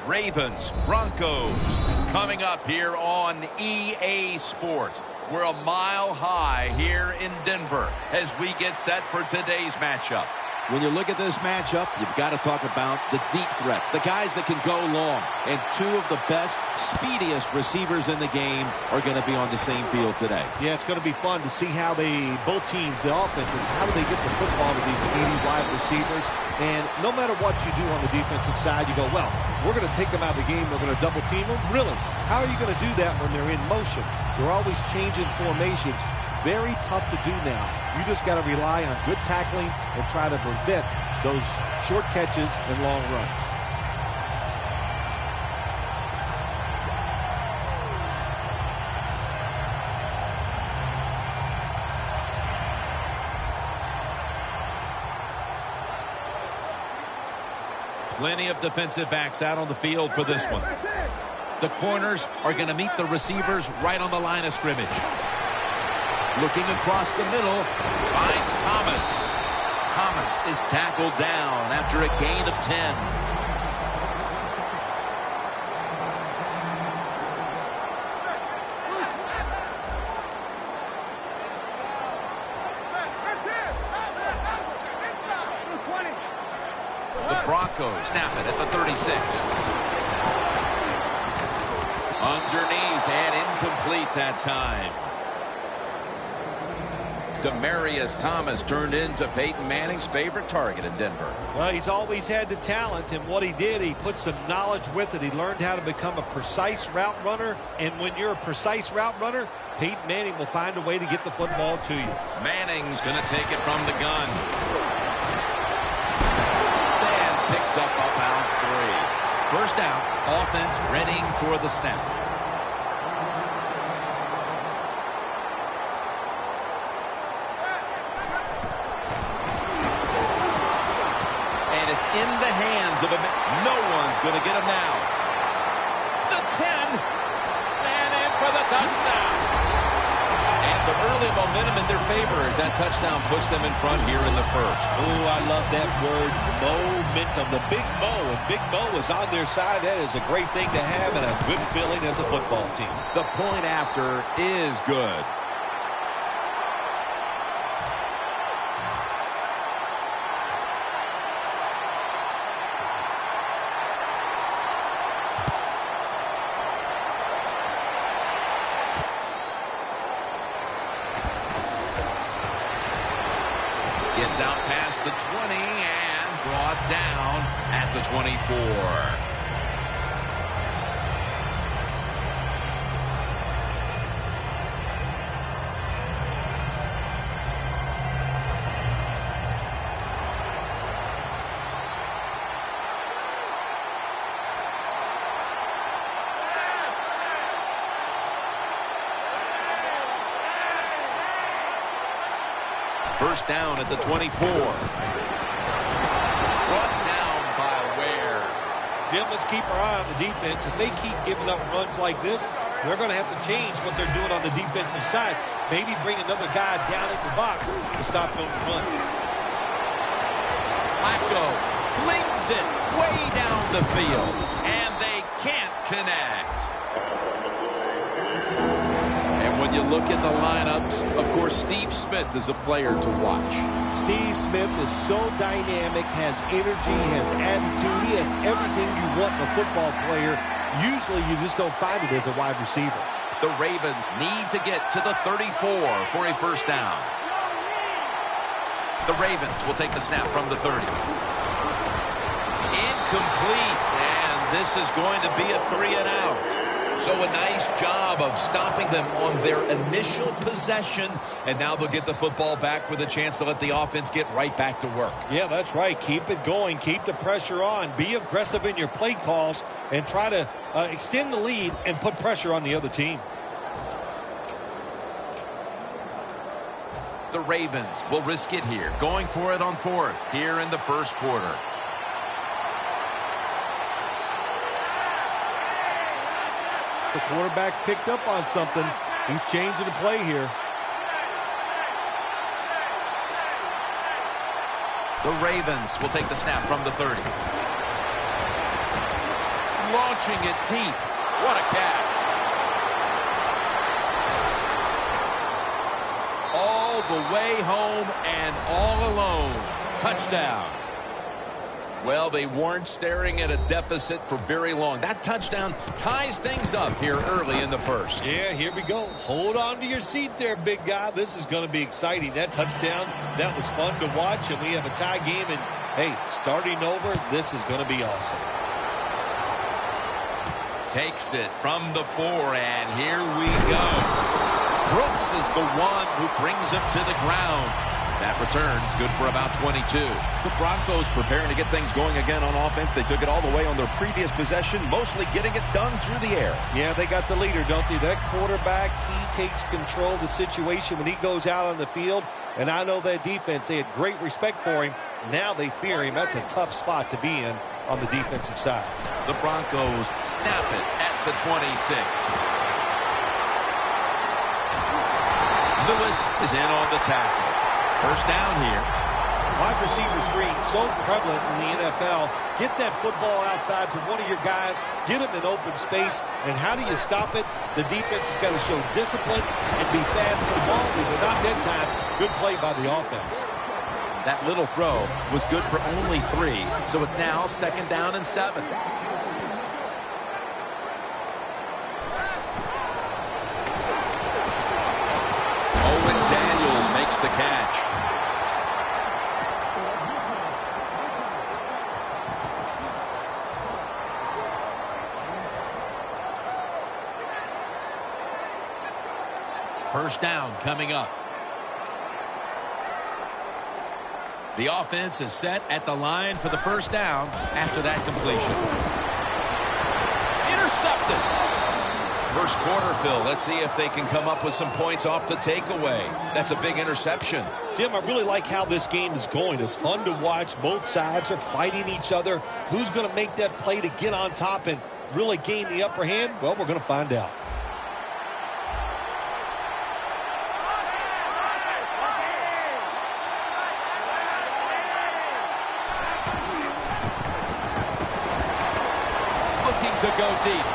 Ravens, Broncos, coming up here on EA Sports. We're a mile high here in Denver as we get set for today's matchup. When you look at this matchup, you've got to talk about the deep threats, the guys that can go long. And two of the best, speediest receivers in the game are going to be on the same field today. Yeah, it's going to be fun to see how both teams, the offenses, how do they get the football to these speedy wide receivers. And no matter what you do on the defensive side, you go, well, we're going to take them out of the game. We're going to double team them. Really? How are you going to do that when they're in motion? They're always changing formations. Very tough to do now. You just got to rely on good tackling and try to prevent those short catches and long runs. Plenty of defensive backs out on the field for this one. The corners are going to meet the receivers right on the line of scrimmage. Looking across the middle, finds Thomas. Thomas is tackled down after a gain of 10. The Broncos snap it at the 36. Underneath and incomplete that time. Demaryius Thomas turned into Peyton Manning's favorite target in Denver. Well, he's always had the talent, and what he did, he put some knowledge with it. He learned how to become a precise route runner, and when you're a precise route runner, Peyton Manning will find a way to get the football to you. Manning's going to take it from the gun. And picks up about 3. First down, offense readying for the snap. It's in the hands of no one's going to get him now. The 10. And in for the touchdown. And the early momentum in their favor as that touchdown puts them in front here in the first. Oh, I love that word, momentum. The Big Mo, and Big Mo is on their side. That is a great thing to have and a good feeling as a football team. The point after is good. Gets out past the 20 and brought down at the 24. First down at the 24. Brought down by Ware. Jim, let's keep our eye on the defense. If they keep giving up runs like this, they're going to have to change what they're doing on the defensive side. Maybe bring another guy down in the box to stop those runs. Flacco flings it way down the field, and they can't connect. When you look at the lineups, of course, Steve Smith is a player to watch. Steve Smith is so dynamic, has energy, has attitude. He has everything you want in a football player. Usually you just don't find it as a wide receiver. The Ravens need to get to the 34 for a first down. The Ravens will take the snap from the 30. Incomplete, and this is going to be a 3-and-out. So a nice job of stopping them on their initial possession, and now they'll get the football back with a chance to let the offense get right back to work. Yeah, that's right. Keep it going. Keep the pressure on. Be aggressive in your play calls and try to extend the lead and put pressure on the other team. The Ravens will risk it here, going for it on 4th here in the first quarter. The quarterback's picked up on something. He's changing the play here. The Ravens will take the snap from the 30. Launching it deep. What a catch. All the way home and all alone. Touchdown. Well, they weren't staring at a deficit for very long. That touchdown ties things up here early in the first. Yeah, here we go. Hold on to your seat there, big guy. This is going to be exciting. That touchdown, that was fun to watch, and we have a tie game. And, hey, starting over, this is going to be awesome. Takes it from the 4, and here we go. Brooks is the one who brings him to the ground. That return's good for about 22. The Broncos preparing to get things going again on offense. They took it all the way on their previous possession, mostly getting it done through the air. Yeah, they got the leader, don't they? That quarterback, he takes control of the situation when he goes out on the field. And I know that defense, they had great respect for him. Now they fear him. That's a tough spot to be in on the defensive side. The Broncos snap it at the 26. Lewis is in on the tackle. First down here. Wide receiver screen, so prevalent in the NFL. Get that football outside to one of your guys. Get him in open space. And how do you stop it? The defense has got to show discipline and be fast to the ball. But not that time. Good play by the offense. That little throw was good for only 3. So it's now second down and 7. Owen Daniels makes the catch. First down coming up. The offense is set at the line for the first down after that completion. Intercepted. First quarter, Phil. Let's see if they can come up with some points off the takeaway. That's a big interception. Jim, I really like how this game is going. It's fun to watch. Both sides are fighting each other. Who's going to make that play to get on top and really gain the upper hand? Well, we're going to find out. To go deep.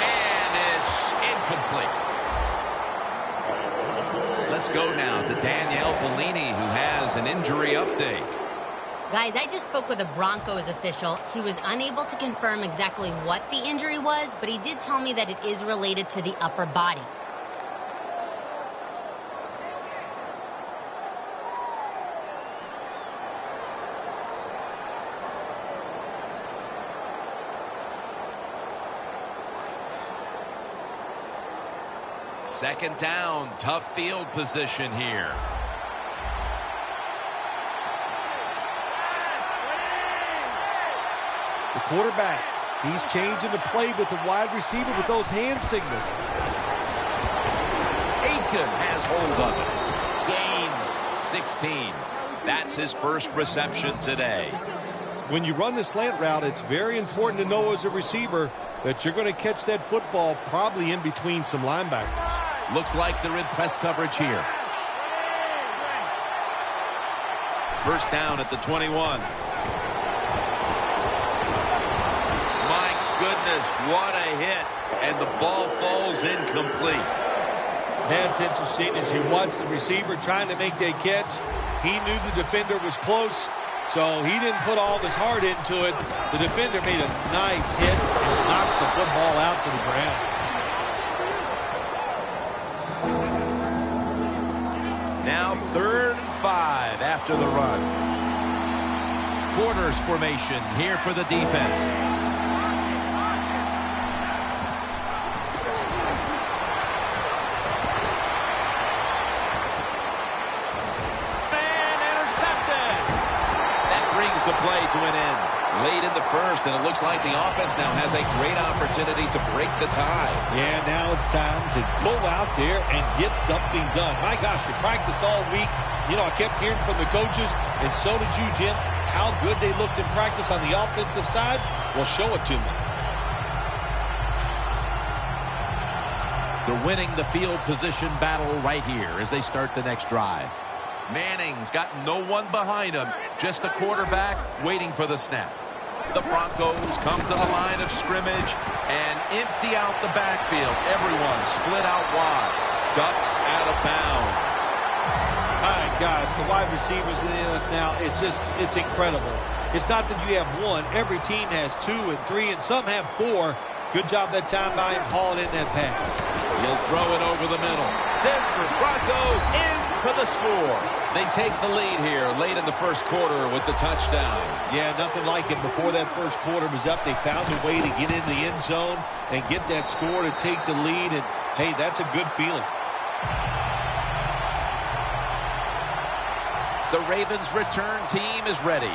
And it's incomplete. Let's go now to Danielle Bellini, who has an injury update. Guys, I just spoke with a Broncos official. He was unable to confirm exactly what the injury was, but he did tell me that it is related to the upper body. Second down, tough field position here. The quarterback, he's changing the play with the wide receiver with those hand signals. Aiken has hold of it. Gains 16. That's his first reception today. When you run the slant route, it's very important to know as a receiver that you're going to catch that football probably in between some linebackers. Looks like they're in press coverage here. First down at the 21. My goodness, what a hit. And the ball falls incomplete. That's interesting as you watch the receiver trying to make that catch. He knew the defender was close, so he didn't put all of his heart into it. The defender made a nice hit and knocks the football out to the ground. Now 3rd and 5 after the run. Quarters formation here for the defense. And intercepted. That brings the play to an end. Late in the first, and it looks like the offense now has a great opportunity to break the tie. Yeah, now it's time to go out there and get something done. My gosh, you practiced all week. You know, I kept hearing from the coaches, and so did you, Jim, how good they looked in practice on the offensive side. Well, show it to me. They're winning the field position battle right here as they start the next drive. Manning's got no one behind him, just a quarterback waiting for the snap. The Broncos come to the line of scrimmage and empty out the backfield. Everyone split out wide. Ducks out of bounds. My gosh, the wide receivers in the NFL now, it's incredible. It's not that you have one. Every team has 2 and 3, and some have 4. Good job that time by him hauling in that pass. He'll throw it over the middle. Denver Broncos in for the score. They take the lead here late in the first quarter with the touchdown. Yeah, nothing like it. Before that first quarter was up, they found a way to get in the end zone and get that score to take the lead. And, hey, that's a good feeling. The Ravens' return team is ready.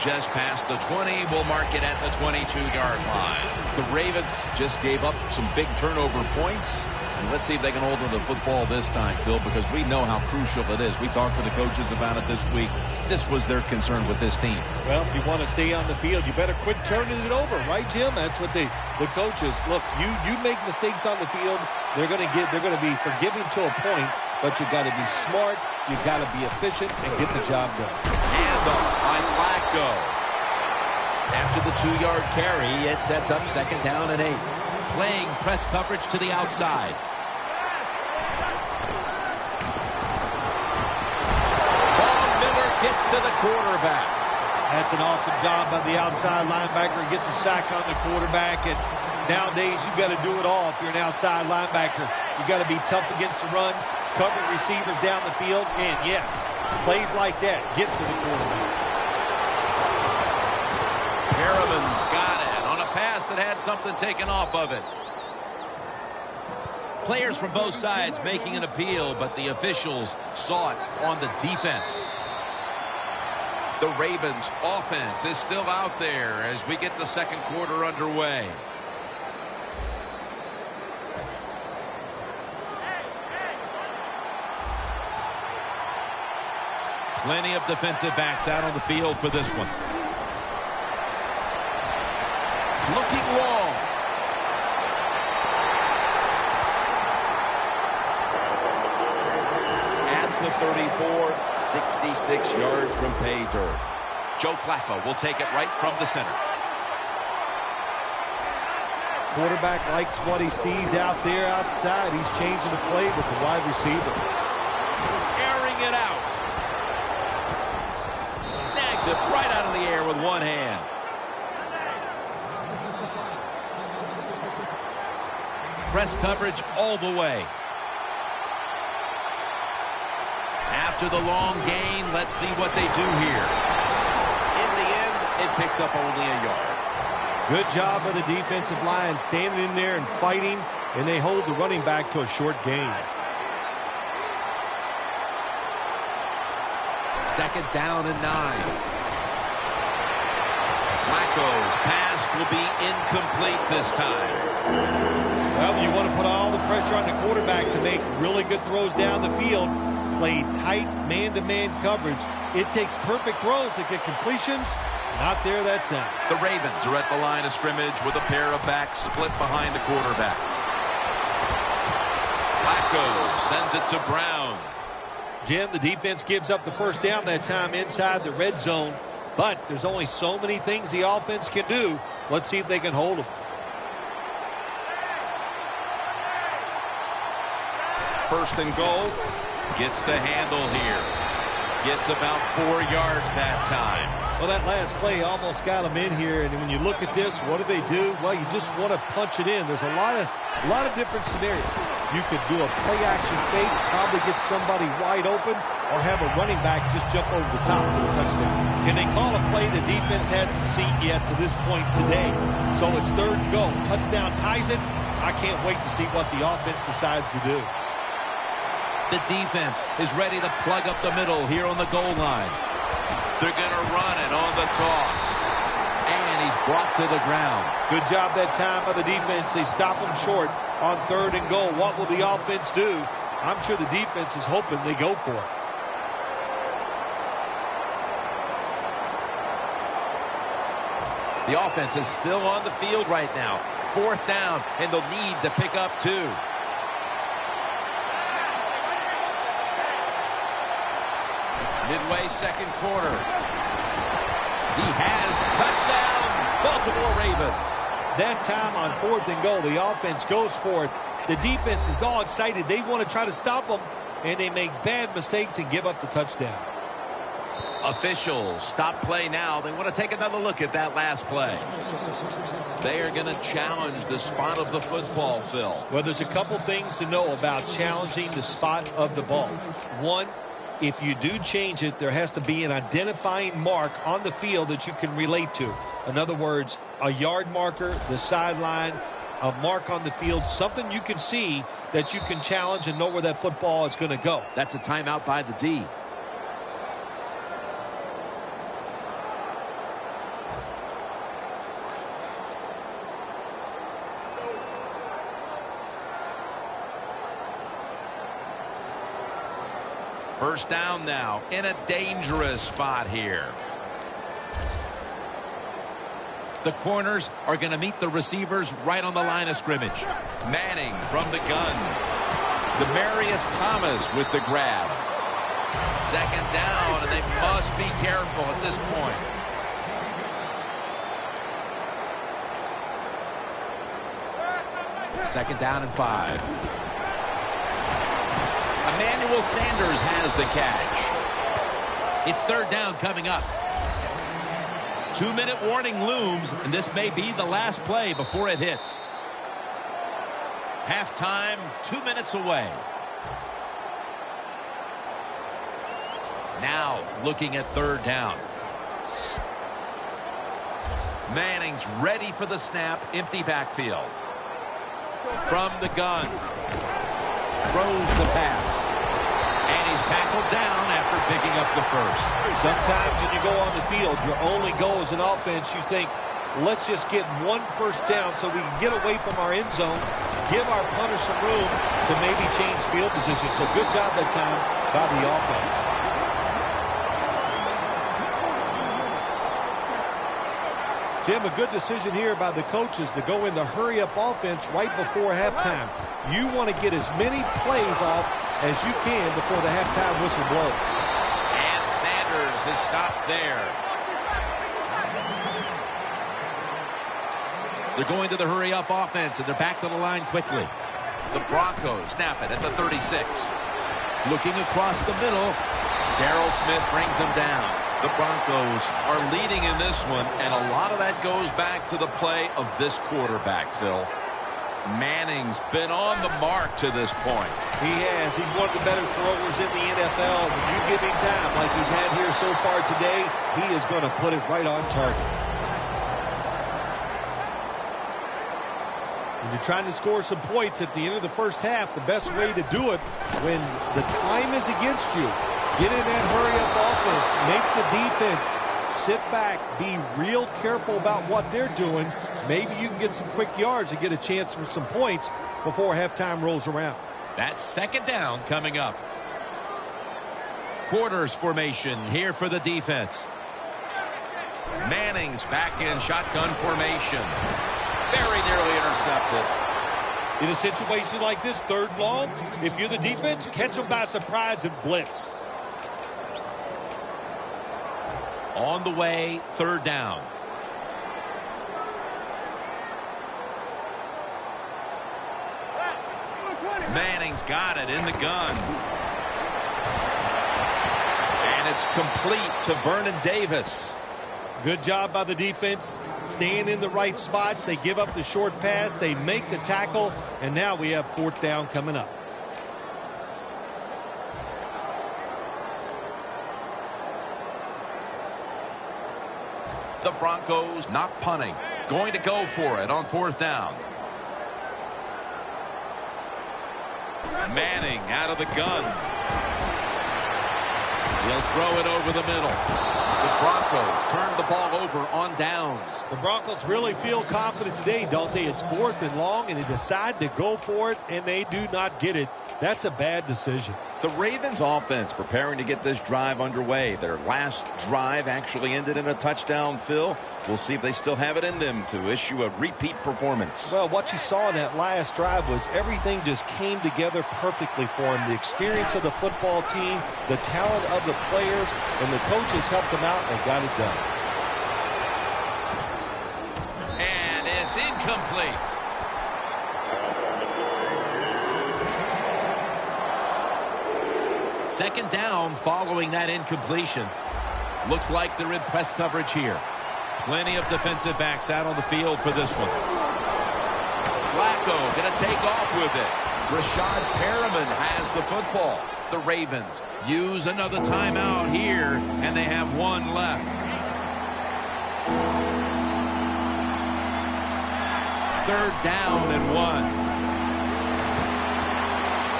Just past the 20. We'll mark it at the 22-yard line. The Ravens just gave up some big turnover points. And let's see if they can hold on to the football this time, Phil, because we know how crucial it is. We talked to the coaches about it this week. This was their concern with this team. Well, if you want to stay on the field, you better quit turning it over, right, Jim? That's what the coaches look. You make mistakes on the field, they're going to be forgiving to a point, but you got to be smart, you got to be efficient, and get the job done. Handoff by Flacco. After the 2-yard carry, it sets up 2nd down and 8. Playing press coverage to the outside. Von Miller gets to the quarterback. That's an awesome job by the outside linebacker. He gets a sack on the quarterback, and nowadays you've got to do it all if you're an outside linebacker. You've got to be tough against the run, cover receivers down the field, and yes, plays like that get to the quarterback. Perriman's got it on a pass that had something taken off of it. Players from both sides making an appeal, but the officials saw it on the defense. The Ravens' offense is still out there as we get the second quarter underway. Plenty of defensive backs out on the field for this one. Looking long. At the 34, 66 yards from pay dirt. Joe Flacco will take it right from the center. Quarterback likes what he sees out there outside. He's changing the play with the wide receiver. Airing it out. Snags it right out of the air with one hand. Press coverage all the way. After the long gain, let's see what they do here. In the end, it picks up only a yard. Good job by the defensive line standing in there and fighting, and they hold the running back to a short gain. 2nd down and 9. Flacco's pass will be incomplete this time. Well, you want to put all the pressure on the quarterback to make really good throws down the field. Play tight man-to-man coverage. It takes perfect throws to get completions. Not there that time. The Ravens are at the line of scrimmage with a pair of backs split behind the quarterback. Flacco sends it to Brown. Jim, the defense gives up the first down that time inside the red zone. But there's only so many things the offense can do. Let's see if they can hold them. 1st and goal. Gets the handle here. Gets about 4 yards that time. Well, that last play almost got them in here. And when you look at this, what do? Well, you just want to punch it in. There's a lot of different scenarios. You could do a play-action fake, probably get somebody wide open, or have a running back just jump over the top for a touchdown. Can they call a play the defense hasn't seen yet to this point today? So it's 3rd and goal. Touchdown ties it. I can't wait to see what the offense decides to do. The defense is ready to plug up the middle here on the goal line. They're going to run it on the toss. And he's brought to the ground. Good job that time by the defense. They stop him short on 3rd and goal. What will the offense do? I'm sure the defense is hoping they go for it. The offense is still on the field right now. 4th down, and they'll need to pick up 2. Midway second quarter. He has touchdown, Baltimore Ravens. That time on 4th and goal, the offense goes for it. The defense is all excited. They want to try to stop them, and they make bad mistakes and give up the touchdown. Officials stop play now. They want to take another look at that last play. They are going to challenge the spot of the football, Phil. Well, there's a couple things to know about challenging the spot of the ball. One, if you do change it, there has to be an identifying mark on the field that you can relate to. In other words, a yard marker, the sideline, a mark on the field, something you can see that you can challenge and know where that football is going to go. That's a timeout by the D. First down now in a dangerous spot here. The corners are going to meet the receivers right on the line of scrimmage. Manning from the gun. Demaryius Thomas with the grab. Second down, and they must be careful at this point. Second down and 5. Emmanuel Sanders has the catch. It's 3rd down coming up. 2-minute warning looms, and this may be the last play before it hits. Halftime, 2 minutes away. Now looking at 3rd down. Manning's ready for the snap. Empty backfield. From the gun. Throws the pass. And he's tackled down after picking up the first. Sometimes when you go on the field, your only goal as an offense, you think, let's just get 1 first down so we can get away from our end zone, give our punter some room to maybe change field position. So good job that time by the offense. Jim, a good decision here by the coaches to go into hurry-up offense right before halftime. You want to get as many plays off as you can before the halftime whistle blows. And Sanders is stopped there. They're going to the hurry-up offense, and they're back to the line quickly. The Broncos snap it at the 36. Looking across the middle, Darrell Smith brings them down. The Broncos are leading in this one, and a lot of that goes back to the play of this quarterback, Phil. Manning's been on the mark to this point. He has. He's one of the better throwers in the NFL. When you give him time like he's had here so far today, he is going to put it right on target. When you're trying to score some points at the end of the first half, the best way to do it when the time is against you, get in that hurry-up offense, make the defense sit back, be real careful about what they're doing. Maybe you can get some quick yards and get a chance for some points before halftime rolls around. that's 2nd down coming up. Quarters formation here for the defense. Manning's back in shotgun formation. Very nearly intercepted. In a situation like this, 3rd and long, if you're the defense, catch them by surprise and blitz. On the way, 3rd down. Manning's got it in the gun. And it's complete to Vernon Davis. Good job by the defense, staying in the right spots. They give up the short pass, they make the tackle, and now we have 4th down coming up. The Broncos not punting, going to go for it on 4th down. Manning out of the gun. He'll throw it over the middle. The Broncos turn the ball over on downs. The Broncos really feel confident today, don't they? It's 4th and long, and they decide to go for it, and they do not get it. That's a bad decision. The Ravens offense preparing to get this drive underway. Their last drive actually ended in a touchdown, Phil. We'll see if they still have it in them to issue a repeat performance. Well, what you saw in that last drive was everything just came together perfectly for them. The experience of the football team, the talent of the players, and the coaches helped them out and got it done. And it's incomplete. Second down following that incompletion. Looks like they're in press coverage here. Plenty of defensive backs out on the field for this one. Flacco going to take off with it. Rashad Perriman has the football. The Ravens use another timeout here, and they have one left. Third down and 1.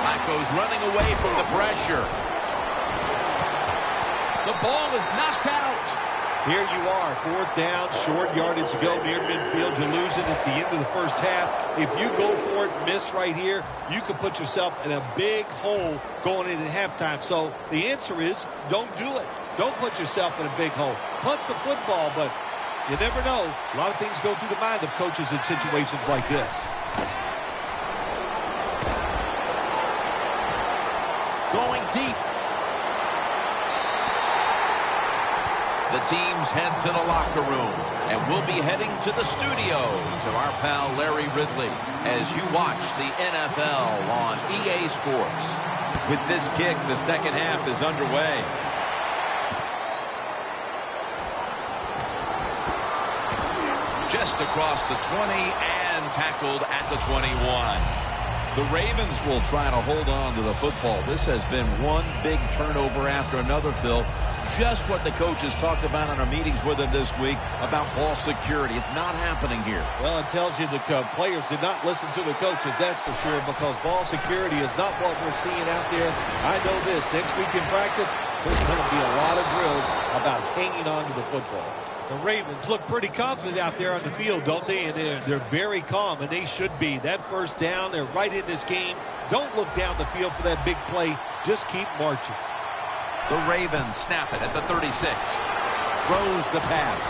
Flacco's running away from the pressure. The ball is knocked out. Here you are, fourth down, short yardage to go near midfield. You're losing. It's the end of the first half. If you go for it, miss right here, you could put yourself in a big hole going into halftime. So the answer is don't do it. Don't put yourself in a big hole. Punt the football, but you never know. A lot of things go through the mind of coaches in situations like this. Going deep. The teams head to the locker room, and we'll be heading to the studio to our pal Larry Ridley as you watch the NFL on EA Sports. With this kick, the second half is underway. Just across the 20 and tackled at the 21. The Ravens will try to hold on to the football. This has been one big turnover after another, Phil. Just what the coaches talked about in our meetings with him this week about ball security. It's not happening here. Well, it tells you the players did not listen to the coaches, that's for sure, because ball security is not what we're seeing out there. I know this. Next week in practice, there's going to be a lot of drills about hanging on to the football. The Ravens look pretty confident out there on the field, don't they? And they're very calm, and they should be. That first down, they're right in this game. Don't look down the field for that big play. Just keep marching. The Ravens snap it at the 36. Throws the pass.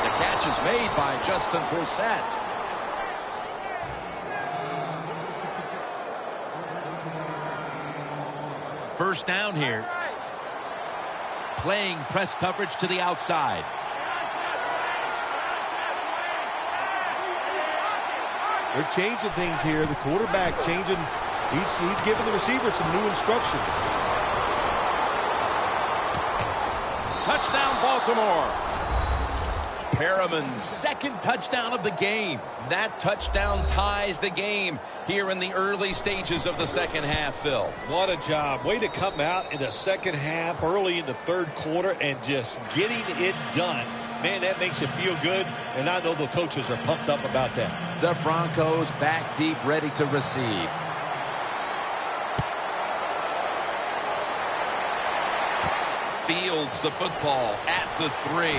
The catch is made by Justin Forsett. First down here. Playing press coverage to the outside. They're changing things here. The quarterback changing. He's giving the receiver some new instructions. Touchdown, Baltimore. Perriman's second touchdown of the game. That touchdown ties the game here in the early stages of the second half, Phil. What a job. Way to come out in the second half, early in the third quarter, and just getting it done. Man, that makes you feel good, and I know the coaches are pumped up about that. The Broncos back deep, ready to receive. Fields the football at the 3.